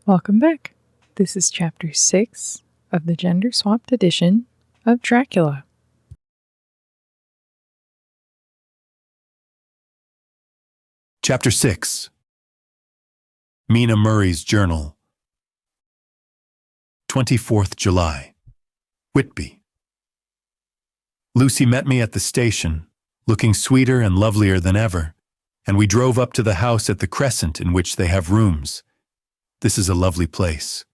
Welcome back. This is Chapter 6 of the gender-swapped edition of Dracula. Chapter 6. Mina Murray's Journal. 24th July. Whitby. Lucy met me at the station, looking sweeter and lovelier than ever, and we drove up to the house at the Crescent in which they have rooms. This is a lovely place.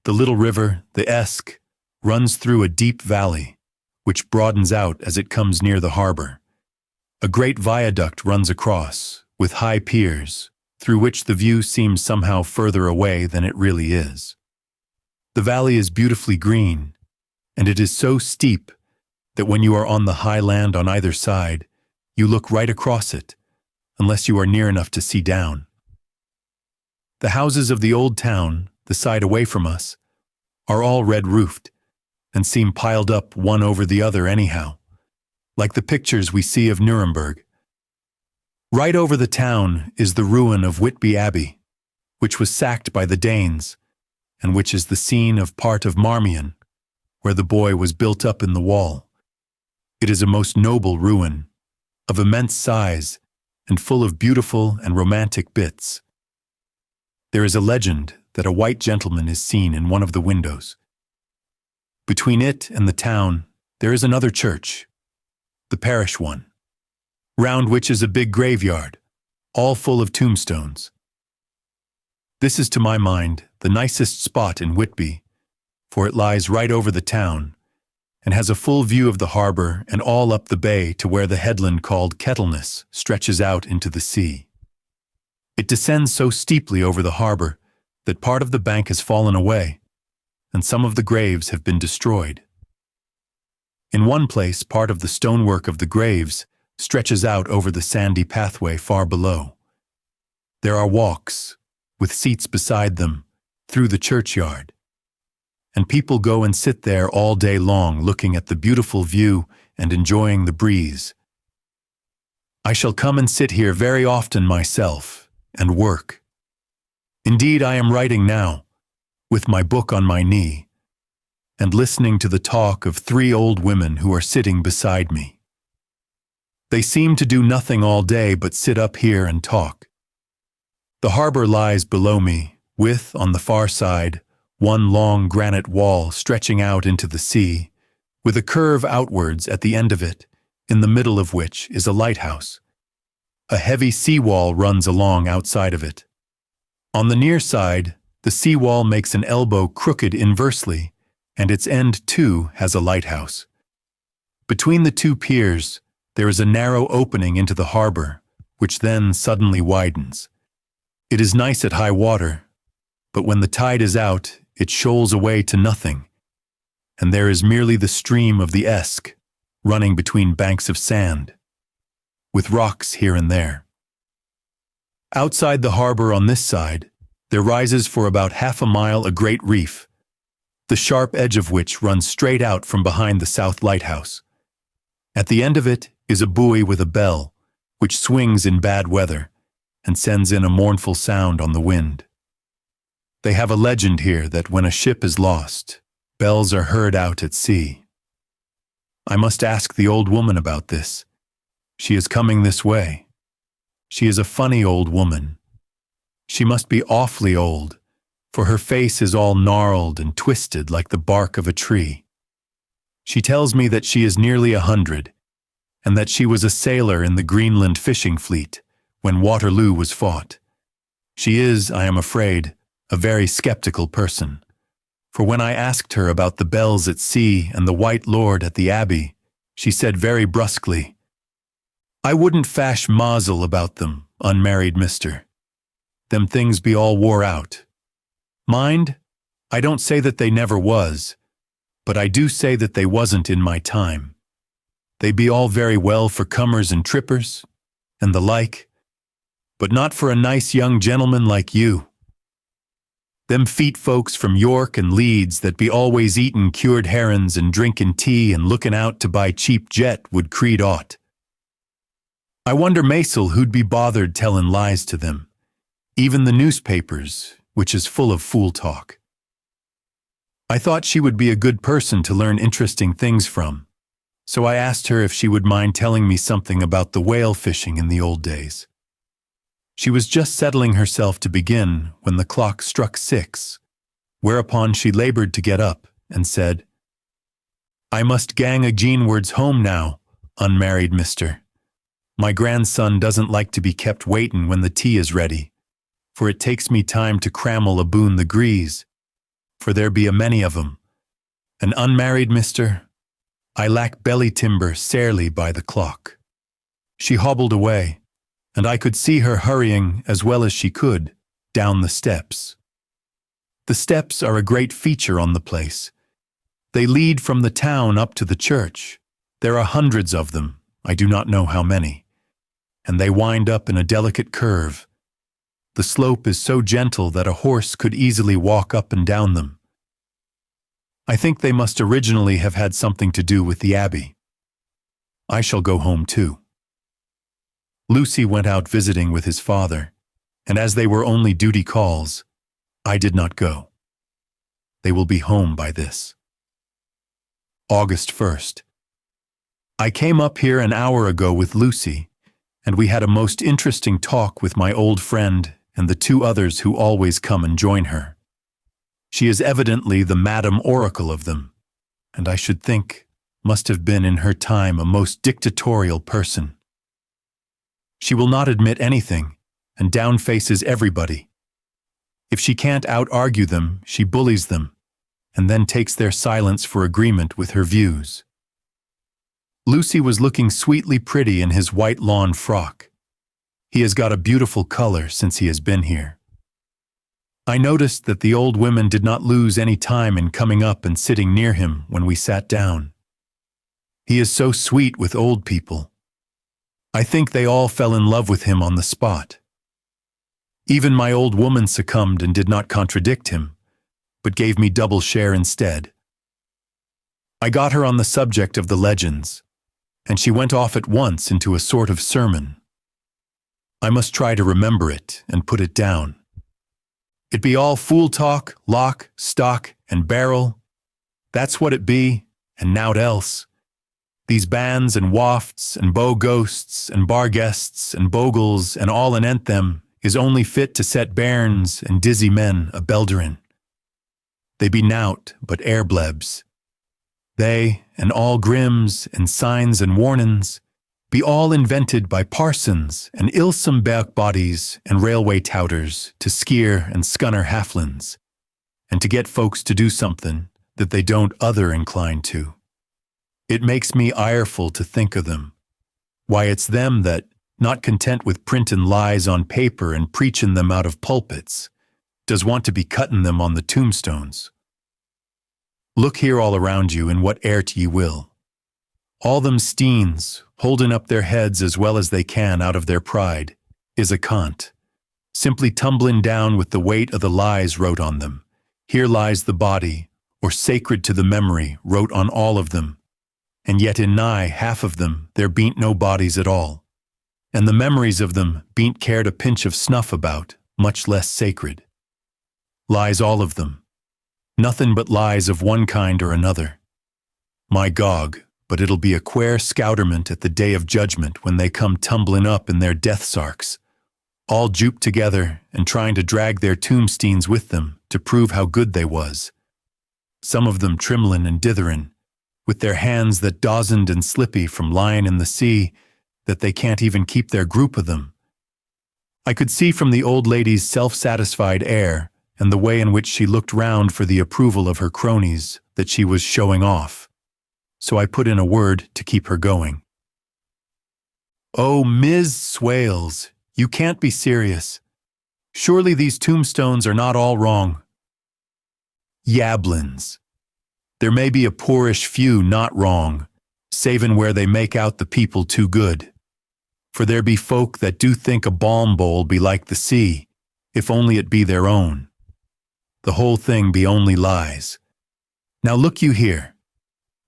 The little river, the Esk, runs through a deep valley, which broadens out as it comes near the harbor. A great viaduct runs across, with high piers, through which the view seems somehow further away than it really is. The valley is beautifully green, and it is so steep that when you are on the high land on either side, you look right across it, unless you are near enough to see down. The houses of the old town, the side away from us, are all red-roofed, and seem piled up one over the other anyhow, like the pictures we see of Nuremberg. Right over the town is the ruin of Whitby Abbey, which was sacked by the Danes, and which is the scene of part of Marmion, where the boy was built up in the wall. It is a most noble ruin, of immense size, and full of beautiful and romantic bits. There is a legend that a white gentleman is seen in one of the windows. Between it and the town, there is another church, the parish one, round which is a big graveyard, all full of tombstones. This is to my mind the nicest spot in Whitby, for it lies right over the town, and has a full view of the harbor and all up the bay to where the headland called Kettleness stretches out into the sea. It descends so steeply over the harbor that part of the bank has fallen away, and some of the graves have been destroyed. In one place, part of the stonework of the graves stretches out over the sandy pathway far below. There are walks, with seats beside them, through the churchyard, and people go and sit there all day long looking at the beautiful view and enjoying the breeze. I shall come and sit here very often myself, and work. Indeed, I am writing now, with my book on my knee, and listening to the talk of 3 old women who are sitting beside me. They seem to do nothing all day but sit up here and talk. The harbor lies below me, with, on the far side, one long granite wall stretching out into the sea, with a curve outwards at the end of it, in the middle of which is a lighthouse. A heavy seawall runs along outside of it. On the near side, the seawall makes an elbow crooked inversely, and its end, too, has a lighthouse. Between the 2 piers, there is a narrow opening into the harbor, which then suddenly widens. It is nice at high water, but when the tide is out, it shoals away to nothing, and there is merely the stream of the Esk, running between banks of sand, with rocks here and there. Outside the harbor on this side, there rises for about half a mile a great reef, the sharp edge of which runs straight out from behind the south lighthouse. At the end of it is a buoy with a bell, which swings in bad weather and sends in a mournful sound on the wind. They have a legend here that when a ship is lost, bells are heard out at sea. I must ask the old woman about this. She is coming this way. She is a funny old woman. She must be awfully old, for her face is all gnarled and twisted like the bark of a tree. She tells me that she is nearly 100, and that she was a sailor in the Greenland fishing fleet when Waterloo was fought. She is, I am afraid, a very skeptical person, for when I asked her about the bells at sea and the White Lord at the Abbey, she said very brusquely, "I wouldn't fash mazel about them, unmarried mister. Them things be all wore out. Mind, I don't say that they never was, but I do say that they wasn't in my time. They be all very well for cummers and trippers, and the like, but not for a nice young gentleman like you. Them feet folks from York and Leeds that be always eatin' cured herrins and drinkin' tea and lookin' out to buy cheap jet would creed aught. I wonder, Maisel, who'd be bothered tellin' lies to them. Even the newspapers, which is full of fool talk. I thought she would be a good person to learn interesting things from, so I asked her if she would mind telling me something about the whale fishing in the old days. She was just settling herself to begin when the clock struck 6, whereupon she labored to get up and said, "I must gang ageenwards home now, unmarried mister. My grandson doesn't like to be kept waitin' when the tea is ready, for it takes me time to crammel aboon the grees, for there be a many of 'em. An unmarried mister, I lack belly timber sairly by the clock." She hobbled away, and I could see her hurrying as well as she could down the steps. The steps are a great feature on the place. They lead from the town up to the church. There are hundreds of them, I do not know how many, and they wind up in a delicate curve. The slope is so gentle that a horse could easily walk up and down them. I think they must originally have had something to do with the abbey. I shall go home too. Lucy went out visiting with his father, and as they were only duty calls, I did not go. They will be home by this. August 1st. I came up here an hour ago with Lucy, and we had a most interesting talk with my old friend and the 2 others who always come and join her. She is evidently the Madam Oracle of them, and I should think must have been in her time a most dictatorial person. She will not admit anything, and downfaces everybody. If she can't out-argue them, she bullies them, and then takes their silence for agreement with her views. Lucy was looking sweetly pretty in his white lawn frock. He has got a beautiful color since he has been here. I noticed that the old women did not lose any time in coming up and sitting near him when we sat down. He is so sweet with old people. I think they all fell in love with him on the spot. Even my old woman succumbed and did not contradict him, but gave me double share instead. I got her on the subject of the legends, and she went off at once into a sort of sermon. I must try to remember it and put it down. It be all fool talk, lock, stock, and barrel. That's what it be, and nowt else. These bands and wafts and bow ghosts and bar guests and bogles and all anent them is only fit to set bairns and dizzy men a belderin'. They be nowt but airblebs. They, and all grims and signs and warnin's, be all invented by parsons and ilsome back bodies and railway touters to skeer and scunner halflins, and to get folks to do something that they don't other incline to. It makes me ireful to think of them. Why, it's them that, not content with printin' lies on paper and preachin' them out of pulpits, does want to be cuttin' them on the tombstones. Look here all around you in what airt ye will. All them steens, holding up their heads as well as they can out of their pride, is a cant, simply tumblin' down with the weight of the lies wrote on them. Here lies the body, or sacred to the memory, wrote on all of them, and yet in nigh half of them there bean't no bodies at all, and the memories of them bean't cared a pinch of snuff about, much less sacred. Lies all of them. Nothing but lies of one kind or another. My gog, but it'll be a quare scouterment at the day of judgment when they come tumblin' up in their death sarks, all juped together and trying to drag their tombsteens with them to prove how good they was. Some of them trimlin' and ditherin', with their hands that dozened and slippy from lyin' in the sea that they can't even keep their group of them. I could see from the old lady's self-satisfied air and the way in which she looked round for the approval of her cronies that she was showing off. So I put in a word to keep her going. "Oh, Ms. Swales, you can't be serious. Surely these tombstones are not all wrong." "Yablins. There may be a poorish few not wrong, savin' where they make out the people too good. For there be folk that do think a balm bowl be like the sea, if only it be their own. The whole thing be only lies. Now look you here.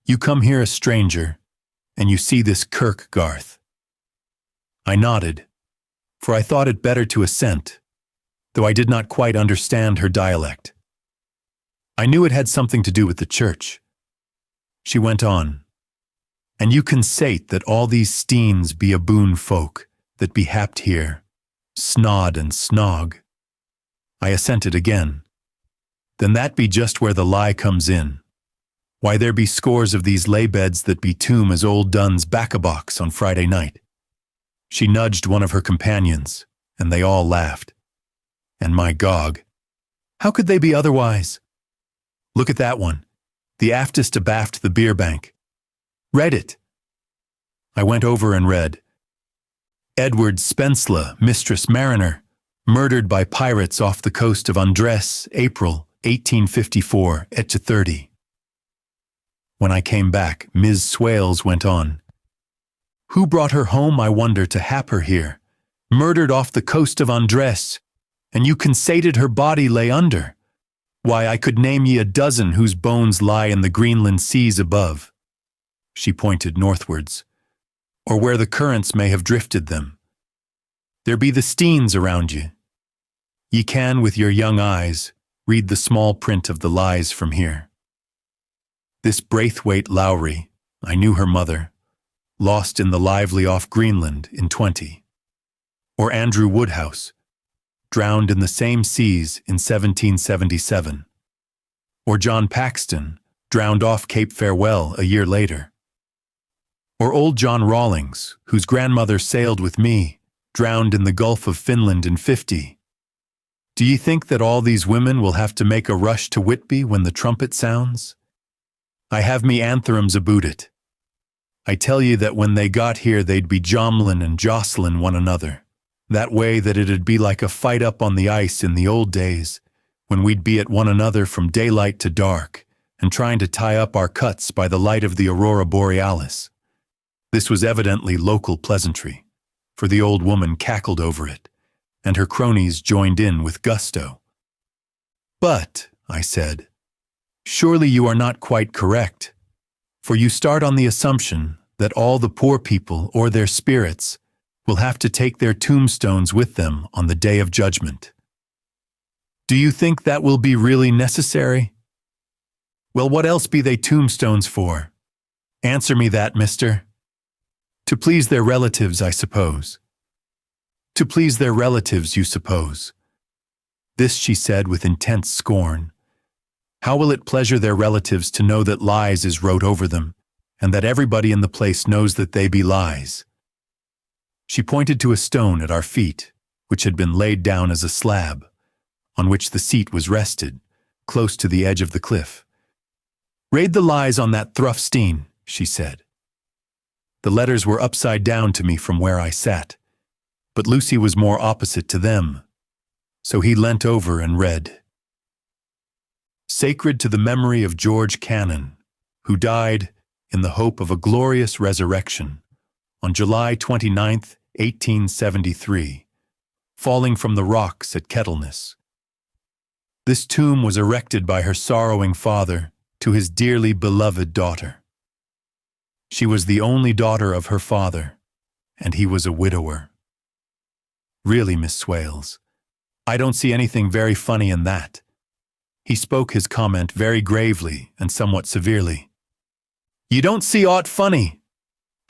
You come here a stranger, and you see this kirk, Garth." I nodded, for I thought it better to assent, though I did not quite understand her dialect. I knew it had something to do with the church. She went on, "And you consate that all these steens be a boon folk, that be happed here, snod and snog." I assented again. "Then that be just where the lie comes in. Why, there be scores of these lay beds that be tomb as old Dunn's back-a-box on Friday night." She nudged one of her companions, and they all laughed. And my gog, how could they be otherwise? "Look at that one, the aftest abaft the beer bank. Read it." I went over and read, "Edward Spensla, Mistress Mariner, murdered by pirates off the coast of Undress, April 1854, et 30. When I came back, Ms. Swales went on, "Who brought her home, I wonder, to hap her here? Murdered off the coast of Undress, and you consated her body lay under. Why, I could name ye a dozen whose bones lie in the Greenland seas above." She pointed northwards, "or where the currents may have drifted them. There be the steens around ye. Ye can, with your young eyes, read the small print of the lies from here. This Braithwaite Lowry, I knew her mother, lost in the lively off Greenland in 20. Or Andrew Woodhouse, drowned in the same seas in 1777. Or John Paxton, drowned off Cape Farewell a year later. Or old John Rawlings, whose grandmother sailed with me, drowned in the Gulf of Finland in 50. Do ye think that all these women will have to make a rush to Whitby when the trumpet sounds? I have me antherems aboot it. I tell ye that when they got here they'd be jomlin' and jostlin' one another, that way that it'd be like a fight up on the ice in the old days, when we'd be at one another from daylight to dark, and trying to tie up our cuts by the light of the aurora borealis." This was evidently local pleasantry, for the old woman cackled over it, and her cronies joined in with gusto. "But," I said, "surely you are not quite correct, for you start on the assumption that all the poor people or their spirits will have to take their tombstones with them on the day of judgment. Do you think that will be really necessary? Well, what else be they tombstones for? Answer me that, mister. To please their relatives, I suppose. To please their relatives, you suppose." This she said with intense scorn. "How will it pleasure their relatives to know that lies is wrote over them, and that everybody in the place knows that they be lies?" She pointed to a stone at our feet, which had been laid down as a slab, on which the seat was rested, close to the edge of the cliff. "Read the lies on that thruff-steen," she said. The letters were upside down to me from where I sat, but Lucy was more opposite to them, so he leant over and read, "Sacred to the memory of George Cannon, who died in the hope of a glorious resurrection on July 29th, 1873, falling from the rocks at Kettleness. This tomb was erected by her sorrowing father to his dearly beloved daughter. She was the only daughter of her father, and he was a widower." Really, Miss Swales, I don't see anything very funny in that. He spoke his comment very gravely and somewhat severely. "You don't see aught funny?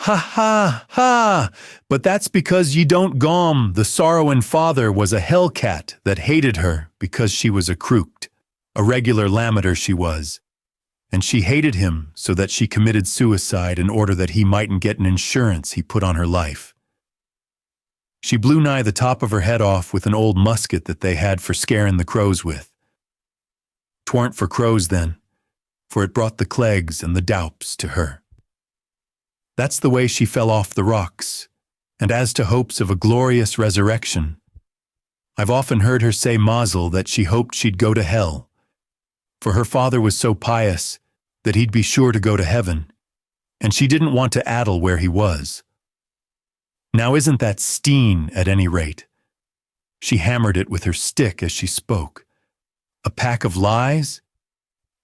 Ha ha ha! But that's because ye don't gom the sorrowin' father was a hellcat that hated her because she was a crooked, a regular lammeter she was, and she hated him so that she committed suicide in order that he mightn't get an insurance he put on her life. She blew nigh the top of her head off with an old musket that they had for scaring the crows with. 'Twarn't for crows then, for it brought the clegs and the doups to her. That's the way she fell off the rocks, and as to hopes of a glorious resurrection, I've often heard her say mazel that she hoped she'd go to hell, for her father was so pious that he'd be sure to go to heaven, and she didn't want to addle where he was. Now isn't that steen at any rate?" She hammered it with her stick as she spoke. "A pack of lies?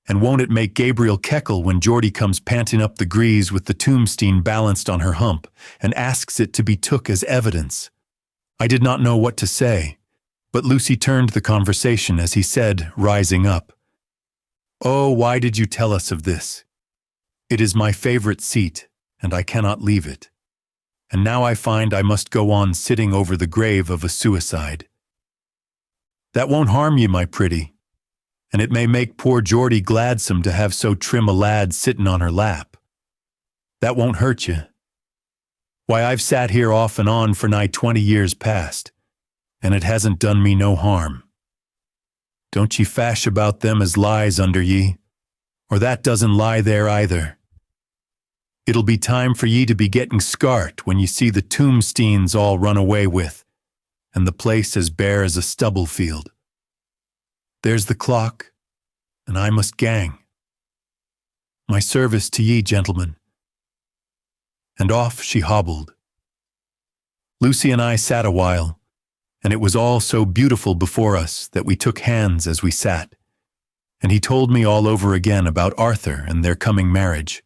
And won't it make Gabriel keckle when Geordie comes panting up the grease with the tombstone balanced on her hump and asks it to be took as evidence?" I did not know what to say, But Lucy turned the conversation as he said, rising up, "Oh, why did you tell us of this? It is my favorite seat, and I cannot leave it. And now I find I must go on sitting over the grave of a suicide. That won't harm ye, my pretty, and it may make poor Geordie gladsome to have so trim a lad sittin' on her lap. That won't hurt ye. Why, I've sat here off and on for nigh 20 years past, and it hasn't done me no harm. Don't ye fash about them as lies under ye, or that doesn't lie there either. It'll be time for ye to be getting scart when ye see the tombsteans all run away with, and the place as bare as a stubble field. There's the clock, and I must gang. My service to ye, gentlemen." And off she hobbled. Lucy and I sat a while, and it was all so beautiful before us that we took hands as we sat, and he told me all over again about Arthur and their coming marriage.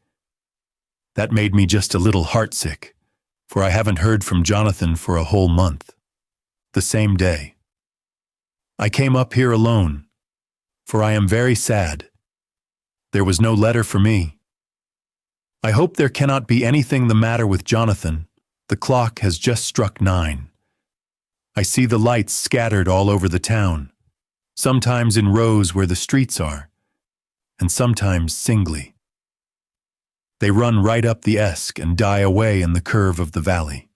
That made me just a little heartsick, for I haven't heard from Jonathan for a whole month. The same day. I came up here alone, for I am very sad. There was no letter for me. I hope there cannot be anything the matter with Jonathan. The clock has just struck 9. I see the lights scattered all over the town, sometimes in rows where the streets are, and sometimes singly. They run right up the Esk and die away in the curve of the valley.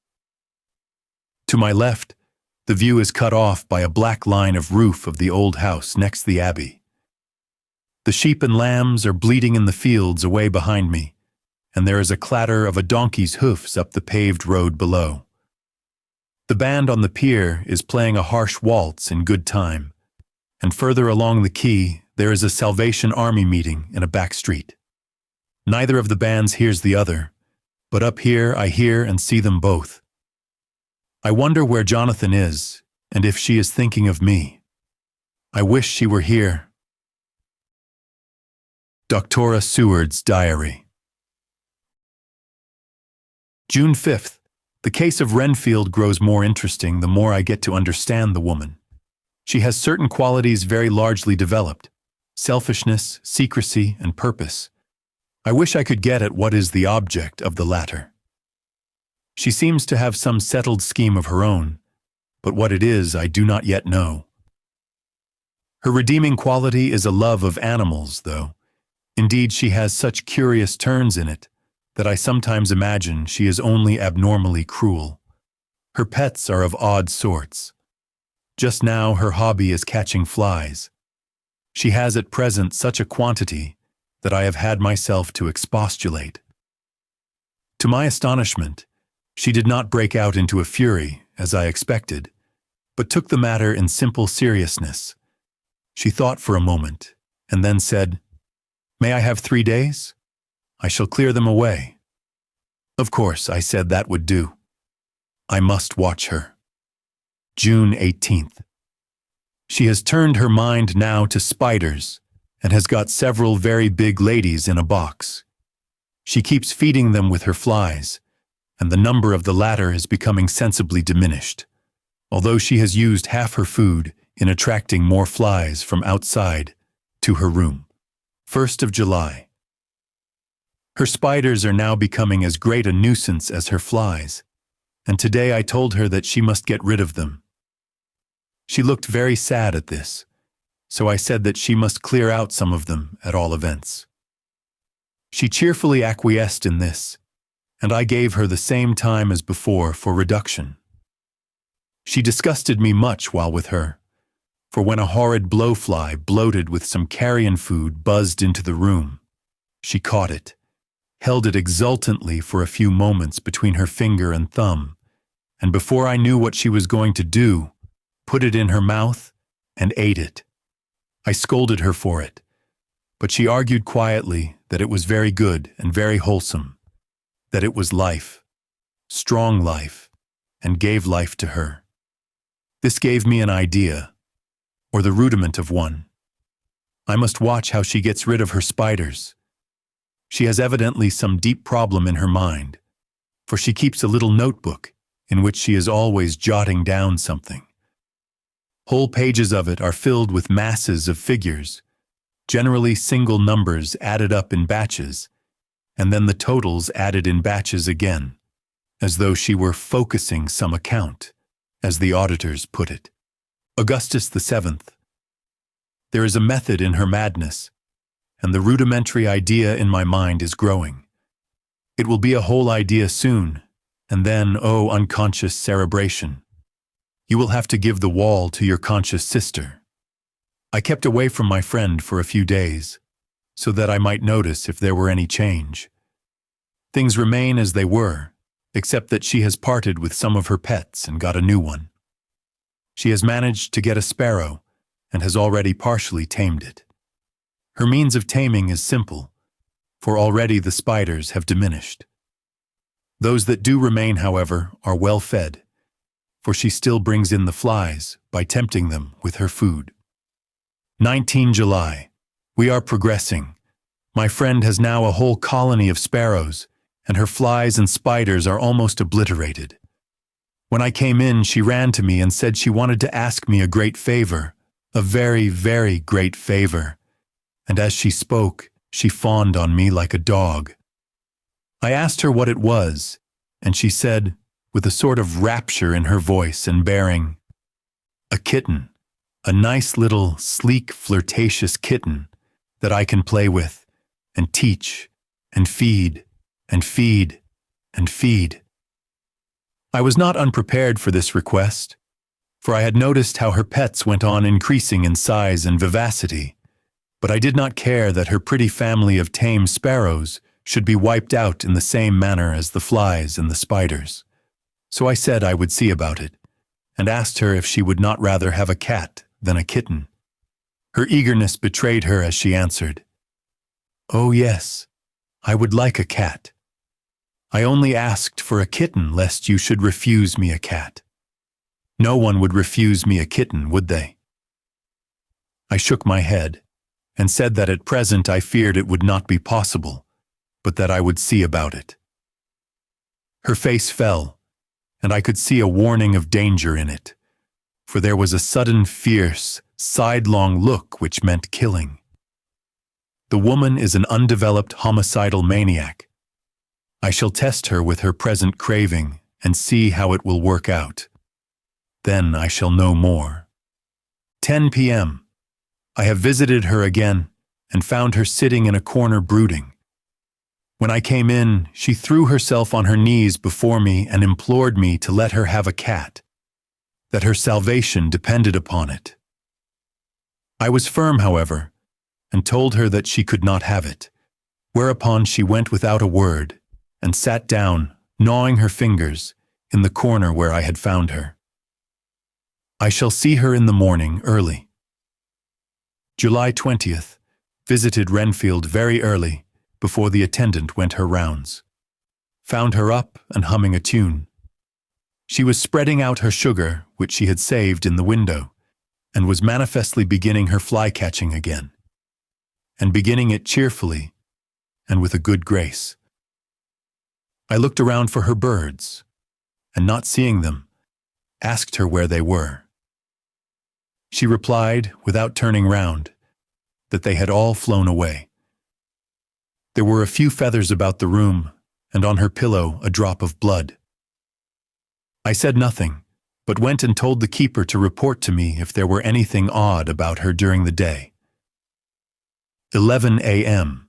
To my left, the view is cut off by a black line of roof of the old house next the abbey. The sheep and lambs are bleating in the fields away behind me, and there is a clatter of a donkey's hoofs up the paved road below. The band on the pier is playing a harsh waltz in good time, and further along the quay there is a Salvation Army meeting in a back street. Neither of the bands hears the other, but up here I hear and see them both. I wonder where Jonathan is, and if she is thinking of me. I wish she were here. Dr. Seward's Diary. June 5th. The case of Renfield grows more interesting the more I get to understand the woman. She has certain qualities very largely developed: selfishness, secrecy, and purpose. I wish I could get at what is the object of the latter. She seems to have some settled scheme of her own, but what it is I do not yet know. Her redeeming quality is a love of animals, though. Indeed, she has such curious turns in it that I sometimes imagine she is only abnormally cruel. Her pets are of odd sorts. Just now her hobby is catching flies. She has at present such a quantity that I have had myself to expostulate. To my astonishment, she did not break out into a fury, as I expected, but took the matter in simple seriousness. She thought for a moment, and then said, "May I have 3 days? I shall clear them away." Of course, I said that would do. I must watch her. June 18th. She has turned her mind now to spiders, and has got several very big ladies in a box. She keeps feeding them with her flies, and the number of the latter is becoming sensibly diminished, although she has used half her food in attracting more flies from outside to her room. 1st of July. Her spiders are now becoming as great a nuisance as her flies, and today I told her that she must get rid of them. She looked very sad at this, so I said that she must clear out some of them at all events. She cheerfully acquiesced in this, and I gave her the same time as before for reduction. She disgusted me much while with her, for when a horrid blowfly bloated with some carrion food buzzed into the room, she caught it, held it exultantly for a few moments between her finger and thumb, and before I knew what she was going to do, put it in her mouth and ate it. I scolded her for it, but she argued quietly that it was very good and very wholesome, that it was life, strong life, and gave life to her. This gave me an idea, or the rudiment of one. I must watch how she gets rid of her spiders. She has evidently some deep problem in her mind, for she keeps a little notebook in which she is always jotting down something. Whole pages of it are filled with masses of figures, generally single numbers added up in batches, and then the totals added in batches again, as though she were focusing some account, as the auditors put it. Augustus the 7th. There is a method in her madness, and the rudimentary idea in my mind is growing. It will be a whole idea soon, and then, oh, unconscious cerebration. You will have to give the wall to your conscious sister. I kept away from my friend for a few days, so that I might notice if there were any change. Things remain as they were, except that she has parted with some of her pets and got a new one. She has managed to get a sparrow and has already partially tamed it. Her means of taming is simple, for already the spiders have diminished. Those that do remain, however, are well fed, for she still brings in the flies by tempting them with her food. 19 July. We are progressing. My friend has now a whole colony of sparrows, and her flies and spiders are almost obliterated. When I came in, she ran to me and said she wanted to ask me a great favor, a very, very great favor. And as she spoke, she fawned on me like a dog. I asked her what it was, and she said, with a sort of rapture in her voice and bearing, "A kitten, a nice little, sleek, flirtatious kitten that I can play with, and teach, and feed, and feed, and feed." I was not unprepared for this request, for I had noticed how her pets went on increasing in size and vivacity, but I did not care that her pretty family of tame sparrows should be wiped out in the same manner as the flies and the spiders. So I said I would see about it, and asked her if she would not rather have a cat than a kitten. Her eagerness betrayed her as she answered, "Oh yes, I would like a cat. I only asked for a kitten lest you should refuse me a cat. No one would refuse me a kitten, would they?" I shook my head and said that at present I feared it would not be possible, but that I would see about it. Her face fell, and I could see a warning of danger in it, for there was a sudden fierce, sidelong look which meant killing. The woman is an undeveloped homicidal maniac. I shall test her with her present craving and see how it will work out. Then I shall know more. 10 p.m. I have visited her again and found her sitting in a corner brooding. When I came in, she threw herself on her knees before me and implored me to let her have a cat, that her salvation depended upon it. I was firm, however, and told her that she could not have it, whereupon she went without a word and sat down, gnawing her fingers, in the corner where I had found her. I shall see her in the morning early. July 20th. Visited Renfield very early, before the attendant went her rounds. Found her up and humming a tune. She was spreading out her sugar, which she had saved in the window, and was manifestly beginning her fly-catching again, and beginning it cheerfully and with a good grace. I looked around for her birds, and not seeing them, asked her where they were. She replied, without turning round, that they had all flown away. There were a few feathers about the room, and on her pillow a drop of blood. I said nothing, but went and told the keeper to report to me if there were anything odd about her during the day. 11 a.m.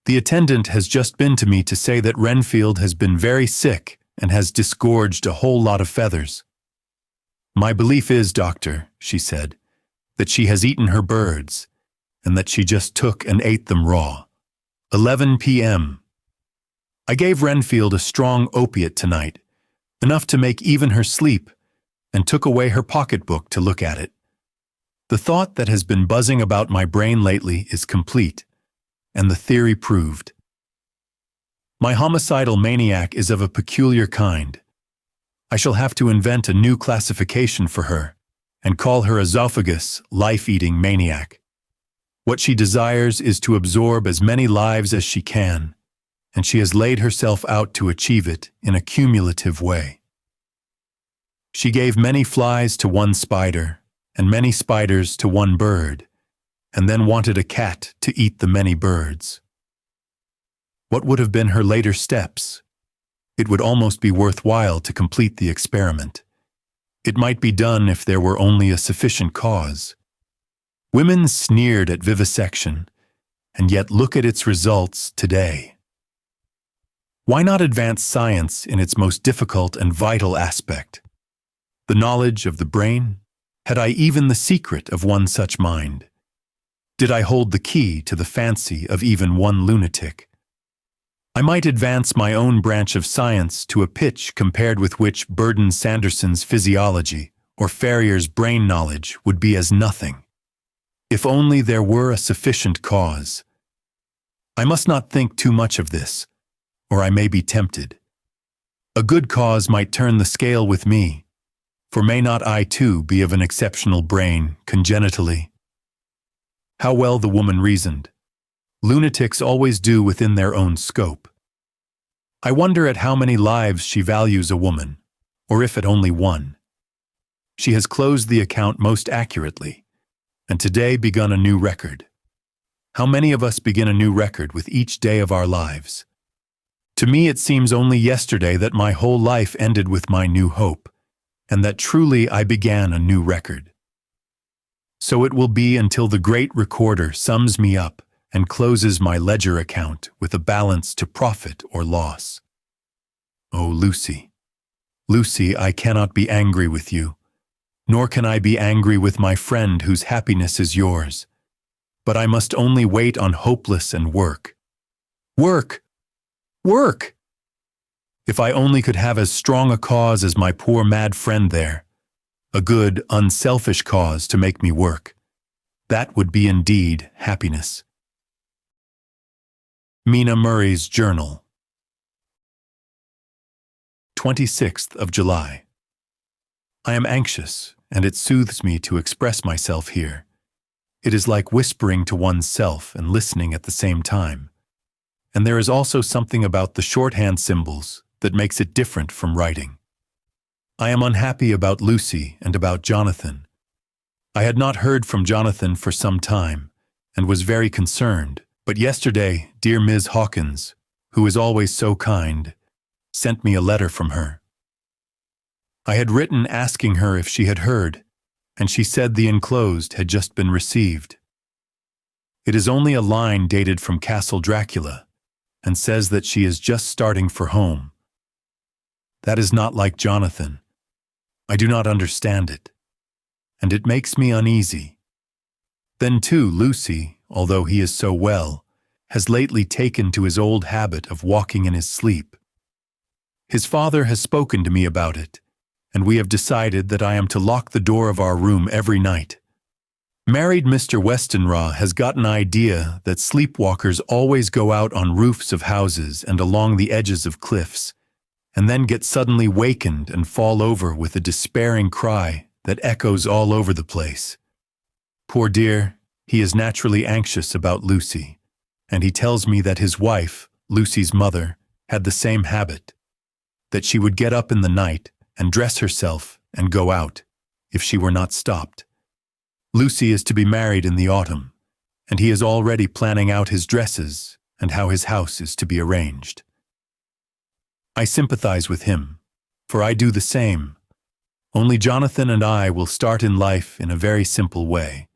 The attendant has just been to me to say that Renfield has been very sick and has disgorged a whole lot of feathers. "My belief is, doctor," she said, "that she has eaten her birds, and that she just took and ate them raw." 11 p.m. I gave Renfield a strong opiate tonight, enough to make even her sleep, and took away her pocketbook to look at it. The thought that has been buzzing about my brain lately is complete, and the theory proved. My homicidal maniac is of a peculiar kind. I shall have to invent a new classification for her, and call her esophagus life-eating maniac. What she desires is to absorb as many lives as she can, and she has laid herself out to achieve it in a cumulative way. She gave many flies to one spider, and many spiders to one bird, and then wanted a cat to eat the many birds. What would have been her later steps? It would almost be worthwhile to complete the experiment. It might be done if there were only a sufficient cause. Women sneered at vivisection, and yet look at its results today. Why not advance science in its most difficult and vital aspect? The knowledge of the brain? Had I even the secret of one such mind? Did I hold the key to the fancy of even one lunatic? I might advance my own branch of science to a pitch compared with which Burden Sanderson's physiology or Ferrier's brain knowledge would be as nothing. If only there were a sufficient cause. I must not think too much of this, or I may be tempted. A good cause might turn the scale with me, for may not I too be of an exceptional brain congenitally? How well the woman reasoned. Lunatics always do within their own scope. I wonder at how many lives she values a woman, or if at only one. She has closed the account most accurately, and today begun a new record. How many of us begin a new record with each day of our lives? To me it seems only yesterday that my whole life ended with my new hope, and that truly I began a new record. So it will be until the great recorder sums me up and closes my ledger account with a balance to profit or loss. Oh, Lucy, Lucy, I cannot be angry with you, nor can I be angry with my friend whose happiness is yours. But I must only wait on hopeless and work. Work! Work! If I only could have as strong a cause as my poor mad friend there, a good, unselfish cause to make me work, that would be indeed happiness. Mina Murray's Journal, 26th of July. I am anxious, and it soothes me to express myself here. It is like whispering to one's self and listening at the same time. And there is also something about the shorthand symbols that makes it different from writing. I am unhappy about Lucy and about Jonathan. I had not heard from Jonathan for some time, and was very concerned. But yesterday, dear Ms. Hawkins, who is always so kind, sent me a letter from her. I had written asking her if she had heard, and she said the enclosed had just been received. It is only a line dated from Castle Dracula, and says that she is just starting for home. That is not like Jonathan. I do not understand it, and it makes me uneasy. Then too, Lucy, although he is so well, has lately taken to his old habit of walking in his sleep. His father has spoken to me about it, and we have decided that I am to lock the door of our room every night. Married Mr. Westenra has got an idea that sleepwalkers always go out on roofs of houses and along the edges of cliffs, and then get suddenly wakened and fall over with a despairing cry that echoes all over the place. Poor dear, he is naturally anxious about Lucy, and he tells me that his wife, Lucy's mother, had the same habit, that she would get up in the night and dress herself and go out, if she were not stopped. Lucy is to be married in the autumn, and he is already planning out his dresses and how his house is to be arranged. I sympathize with him, for I do the same. Only Jonathan and I will start in life in a very simple way,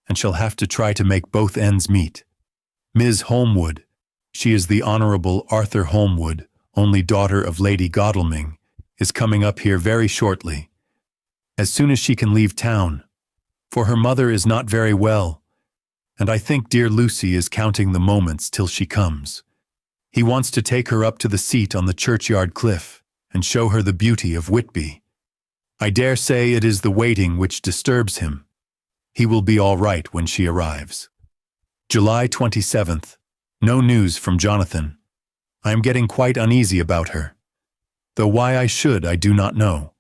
and shall have to try to make both ends meet. Ms. Holmwood, she is the Honorable Arthur Holmwood, only daughter of Lady Godalming, is coming up here very shortly, as soon as she can leave town, for her mother is not very well, and I think dear Lucy is counting the moments till she comes. He wants to take her up to the seat on the churchyard cliff and show her the beauty of Whitby. I dare say it is the waiting which disturbs him. He will be all right when she arrives. July 27th. No news from Jonathan. I am getting quite uneasy about her, though why I should I do not know.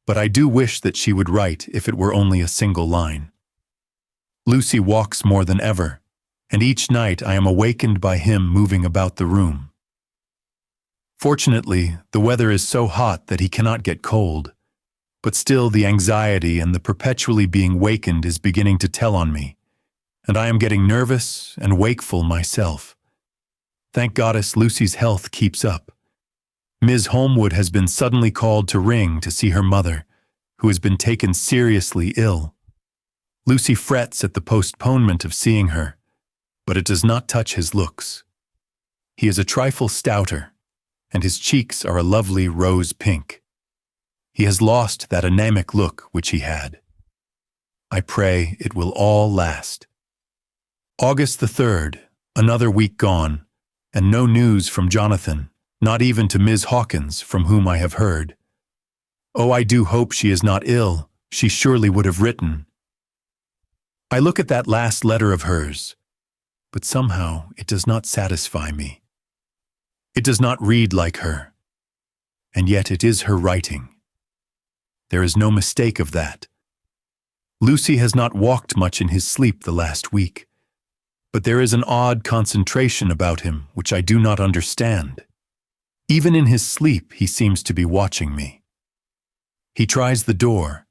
But I do wish that she would write if it were only a single line. Lucy walks more than ever, and each night I am awakened by him moving about the room. Fortunately, the weather is so hot that he cannot get cold, But still the anxiety and the perpetually being wakened is beginning to tell on me, and I am getting nervous and wakeful myself. Thank Goddess Lucy's health keeps up. Ms. Holmwood has been suddenly called to Ring to see her mother, who has been taken seriously ill. Lucy frets at the postponement of seeing her, but it does not touch his looks. He is a trifle stouter, and his cheeks are a lovely rose pink. He has lost that anemic look which he had. I pray it will all last. August the 3rd, another week gone, and no news from Jonathan, not even to Miss Hawkins, from whom I have heard. Oh, I do hope she is not ill. She surely would have written. I look at that last letter of hers, but somehow it does not satisfy me. It does not read like her, and yet it is her writing. There is no mistake of that. Lucy has not walked much in his sleep the last week, but there is an odd concentration about him which I do not understand. Even in his sleep he seems to be watching me. He tries the door,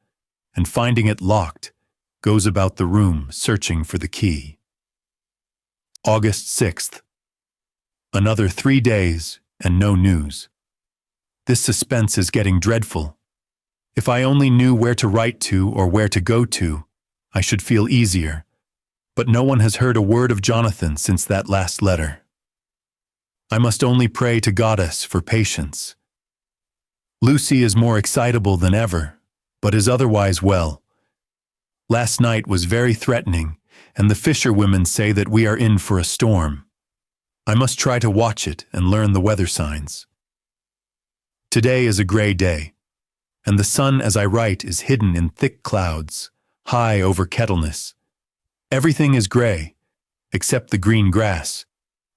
and finding it locked, goes about the room searching for the key. August 6th. Another 3 days, and no news. This suspense is getting dreadful. If I only knew where to write to or where to go to, I should feel easier. But no one has heard a word of Jonathan since that last letter. I must only pray to Goddess for patience. Lucy is more excitable than ever, but is otherwise well. Last night was very threatening, and the fisherwomen say that we are in for a storm. I must try to watch it and learn the weather signs. Today is a gray day, and the sun as I write is hidden in thick clouds, high over Kettleness. Everything is gray, except the green grass,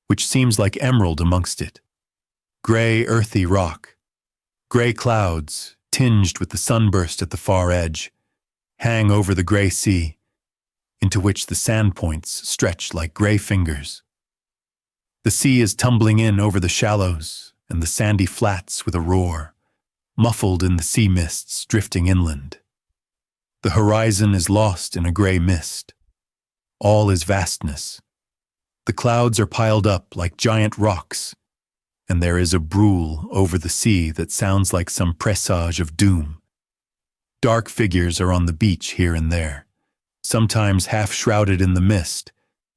which seems like emerald amongst it. Gray, earthy rock. Gray clouds, tinged with the sunburst at the far edge, hang over the gray sea, into which the sand points stretch like gray fingers. The sea is tumbling in over the shallows and the sandy flats with a roar, muffled in the sea mists drifting inland. The horizon is lost in a gray mist. All is vastness. The clouds are piled up like giant rocks, and there is a brool over the sea that sounds like some presage of doom. Dark figures are on the beach here and there, sometimes half shrouded in the mist,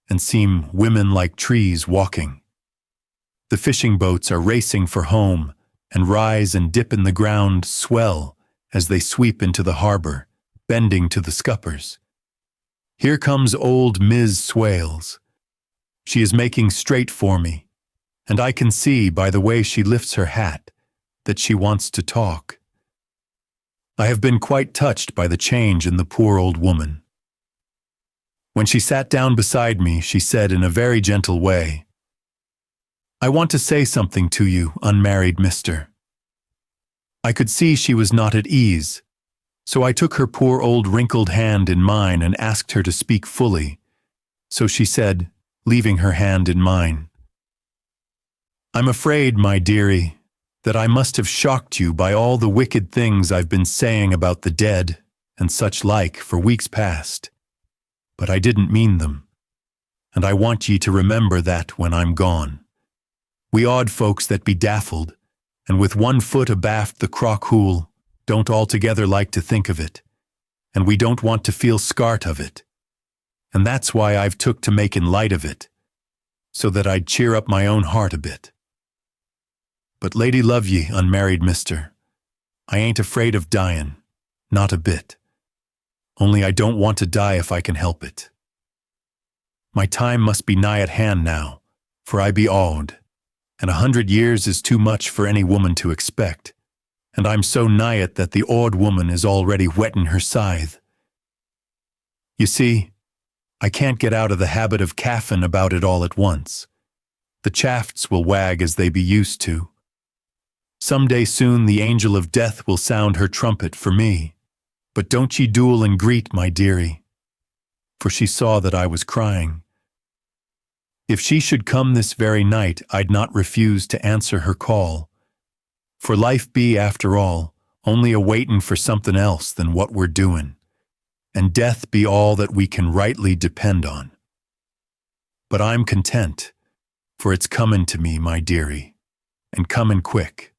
and seem women like trees walking. The fishing boats are racing for home, and rise and dip in the ground, swell as they sweep into the harbor, bending to the scuppers. Here comes old Ms. Swales. She is making straight for me, and I can see by the way she lifts her hat that she wants to talk. I have been quite touched by the change in the poor old woman. When she sat down beside me, she said in a very gentle way, "I want to say something to you, unmarried mister." I could see she was not at ease, so I took her poor old wrinkled hand in mine and asked her to speak fully. So she said, leaving her hand in mine, "I'm afraid, my dearie, that I must have shocked you by all the wicked things I've been saying about the dead and such like for weeks past. But I didn't mean them, and I want ye to remember that when I'm gone. We odd folks that be daffled, and with one foot abaft the crock hool, don't altogether like to think of it, and we don't want to feel scart of it. And that's why I've took to making light of it, so that I'd cheer up my own heart a bit. But lady love ye, unmarried mister, I ain't afraid of dyin', not a bit. Only I don't want to die if I can help it. My time must be nigh at hand now, for I be awed, and 100 years is too much for any woman to expect, and I'm so nigh it that the awed woman is already whettin' her scythe. You see, I can't get out of the habit of caffin about it all at once. The shafts will wag as they be used to. Some day soon the angel of death will sound her trumpet for me, but don't ye duel and greet, my dearie," for she saw that I was crying. "If she should come this very night, I'd not refuse to answer her call. For life be, after all, only a-waitin' for something else than what we're doin', and death be all that we can rightly depend on. But I'm content, for it's comin' to me, my dearie, and comin' quick.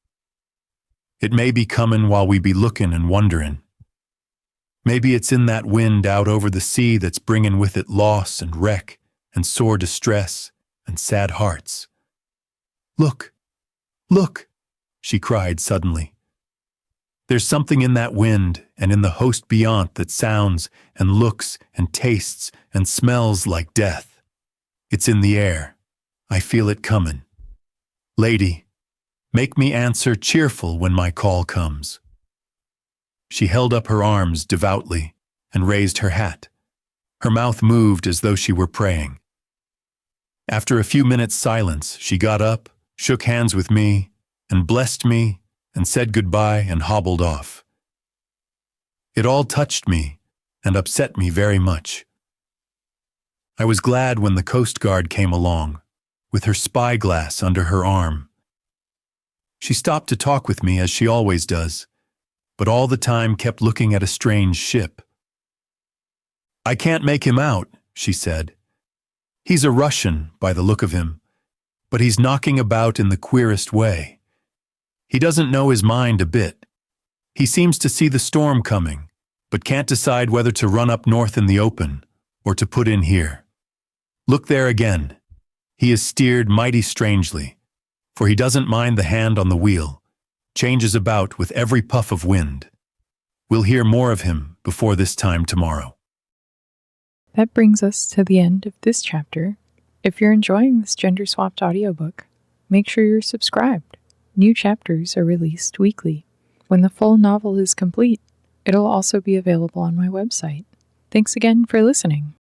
It may be comin' while we be lookin' and wonderin'. Maybe it's in that wind out over the sea that's bringin' with it loss and wreck and sore distress and sad hearts. Look, look, she cried suddenly. There's something in that wind and in the host beyond that sounds and looks and tastes and smells like death. It's in the air. I feel it comin'. Lady, make me answer cheerful when my call comes. She held up her arms devoutly and raised her hat. Her mouth moved as though she were praying. After a few minutes' silence, she got up, shook hands with me, and blessed me, and said goodbye and hobbled off. It all touched me and upset me very much. I was glad when the Coast Guard came along, with her spyglass under her arm. She stopped to talk with me as she always does, but all the time kept looking at a strange ship. I can't make him out, she said. He's a Russian, by the look of him, but he's knocking about in the queerest way. He doesn't know his mind a bit. He seems to see the storm coming, but can't decide whether to run up north in the open or to put in here. Look there again. He is steered mighty strangely, for he doesn't mind the hand on the wheel, changes about with every puff of wind. We'll hear more of him before this time tomorrow. That brings us to the end of this chapter. If you're enjoying this gender-swapped audiobook, make sure you're subscribed. New chapters are released weekly. When the full novel is complete, it'll also be available on my website. Thanks again for listening.